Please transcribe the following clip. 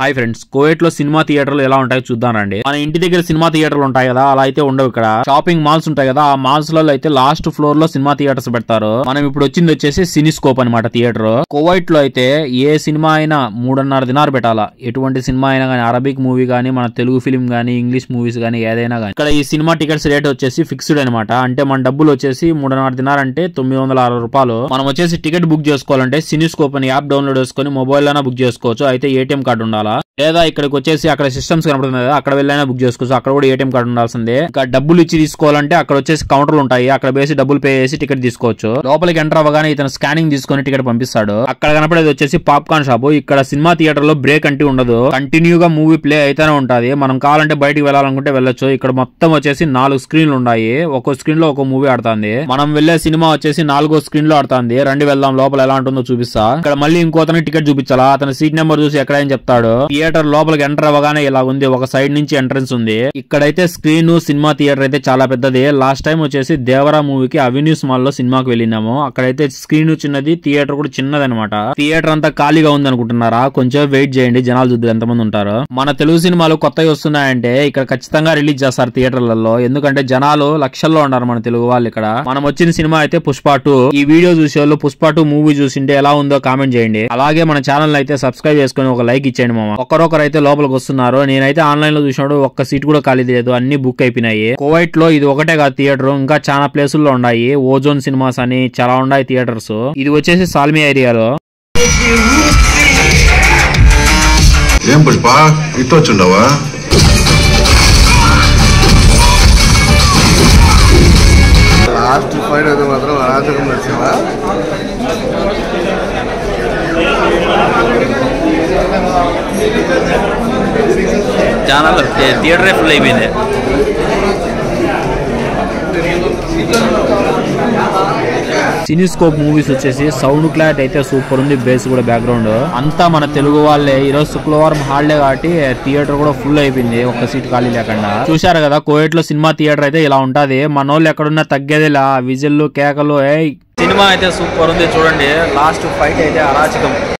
Hi friends, Covid లో cinema థియేటర్లు ఎలా ఉంటాయో చూద్దాం రండి. మన ఇంటి దగ్గర సినిమా థియేటర్లు ఉంటాయి కదా, అలా అయితే ఉండవు. ఇక్కడ షాపింగ్ మాల్స్ ఉంటాయి కదా, ఆ మాల్స్ లో అయితే లాస్ట్ ఫ్లోర్ లో సినిమా థియేటర్స్ పెడతారు. మనం ఇప్పుడు వచ్చింది వచ్చేసి సినిస్కోప్ అనమాట థియేటర్. కోవిడ్ లో అయితే ఏ సినిమా అయినా 3.5 దినార్ పెట్టాలా. ఎటువంటి సినిమా అయినా కానీ, అరబిక్ మూవీ గానీ, మన తెలుగు ఫిల్మ్ గానీ, ఇంగ్లీష్ మూవీస్ గానీ, ఏదైనా కానీ ఇక్కడ ఈ సినిమా టికెట్స్ రేట్ వచ్చేసి ఫిక్స్డ్ అనమాట. అంటే మన డబ్బులు వచ్చేసి 3.5 దినార్ అంటే 960 రూపాయలు. మనం వచ్చేసి టికెట్ బుక్ చేసుకోవాలంటే సినిస్కోప్ అని యాప్ డౌన్లోడ్ చేసుకుని మొబైల్ లోనే బుక్ చేసుకోవచ్చు. అయితే ఏటీఎం కార్డు ఉండాలా, లేదా ఇక్కడికి వచ్చేసి అక్కడ సిస్టమ్స్ కనపడుతుంది కదా, అక్కడ వెళ్ళైనా బుక్ చేసుకోవచ్చు. అక్కడ కూడా ఏటీఎం కార్డు ఉండాల్సిందే. ఇంకా డబ్బులు ఇచ్చి తీసుకోవాలంటే అక్కడ వచ్చేసి కౌంటర్లు ఉంటాయి, అక్కడ వేసి డబ్బులు పే చేసి టికెట్ తీసుకోవచ్చు. లోపలికి ఎంటర్ అవ్వగానే ఇతను స్కానింగ్ తీసుకొని టికెట్ పంపిస్తాడు. అక్కడ కనపడేది వచ్చేసి పాప్కార్న్ షాప్. ఇక్కడ సినిమా థియేటర్ లో బ్రేక్ అంటే ఉండదు, కంటిన్యూగా మూవీ ప్లే అయితేనే ఉంటది. మనం కావాలంటే బయటికి వెళ్ళాలనుకుంటే వెళ్ళొచ్చు. ఇక్కడ మొత్తం వచ్చేసి 4 స్క్రీన్లు ఉన్నాయి, ఒక్కో స్క్రీన్ లో ఒక మూవీ ఆడుతుంది. మనం వెళ్లే సినిమా వచ్చేసి 4వ స్క్రీన్ లో ఆడుతుంది. రండి వెళ్దాం, లోపల ఎలా ఉంటుందో చూపిస్తా. ఇక్కడ మళ్ళీ ఇంకోతనికి టికెట్ చూపించాలా, అతని సీట్ నెంబర్ చూసి ఎక్కడైనా చెప్తాడు. థియేటర్ లోపలికి ఎంటర్ అవ్వగానే ఇలా ఉంది, ఒక సైడ్ నుంచి ఎంట్రన్స్ ఉంది. ఇక్కడైతే స్క్రీన్ సినిమా థియేటర్ అయితే చాలా పెద్దది. లాస్ట్ టైం వచ్చేసి దేవరా మూవీకి అవెన్యూస్ మాల్ లో సినిమాకి వెళ్ళినాము. అక్కడైతే స్క్రీన్ చిన్నది, థియేటర్ కూడా చిన్నది అనమాట. థియేటర్ అంతా ఖాళీగా ఉంది అనుకుంటున్నారా? కొంచెం వెయిట్ చేయండి, జనాలు చూద్దాం ఎంతమంది ఉంటారు. మన తెలుగు సినిమాలు కొత్తగా వస్తున్నాయంటే ఇక్కడ ఖచ్చితంగా రిలీజ్ చేస్తారు థియేటర్లలో, ఎందుకంటే జనాలు లక్షల్లో ఉన్నారు మన తెలుగు వాళ్ళు ఇక్కడ. మనం వచ్చిన సినిమా అయితే పుష్ప 2. ఈ వీడియో చూసే వాళ్ళు పుష్ప 2 మూవీ చూసింటే ఎలా ఉందో కామెంట్ చేయండి. అలాగే మన ఛానల్ అయితే సబ్స్క్రైబ్ చేసుకుని ఒక లైక్ ఇచ్చేయండి మామ. ఒకరొకరు అయితే లోపలికి వస్తున్నారు. నేనైతే ఆన్లైన్ లో చూసినప్పుడు ఒక్క సీట్ కూడా ఖాళీ లేదు, అన్ని బుక్ అయిపోయినాయి. కోవైట్ లో ఇది ఒకటే కాదు థియేటర్, ఇంకా చాలా ప్లేసుల్లో ఉన్నాయి. ఓజోన్ సినిమాస్ అని చాలా ఉన్నాయి థియేటర్స్. ఇది వచ్చేసి సాల్మి ఏరియాలో. ఏం పుష్ప ఇట్లా వచ్చిండవా? లాస్ట్ ఫైట్ అయితే మాత్రం అరాచకం నడిచిందా? ఛానల్ థియేటరే ఫుల్ అయిపోయింది. సినిస్కోప్ మూవీస్ వచ్చేసి సౌండ్ క్లారిటీ అయితే సూపర్ ఉంది, బేస్ కూడా బ్యాక్గ్రౌండ్ అంతా మన తెలుగు వాళ్ళే. ఈరోజు శుక్రవారం హాలిడే కాబట్టి థియేటర్ కూడా ఫుల్ అయిపోయింది, ఒక్క సీట్ ఖాళీ లేకుండా. చూశారు కదా, కోవిడ్ లో సినిమా థియేటర్ అయితే ఇలా ఉంటది. మన వాళ్ళు ఎక్కడున్నా తగ్గేదిలా, విజిల్లు కేకలు. సినిమా అయితే సూపర్ ఉంది చూడండి. లాస్ట్ ఫైట్ అయితే అరాచకం.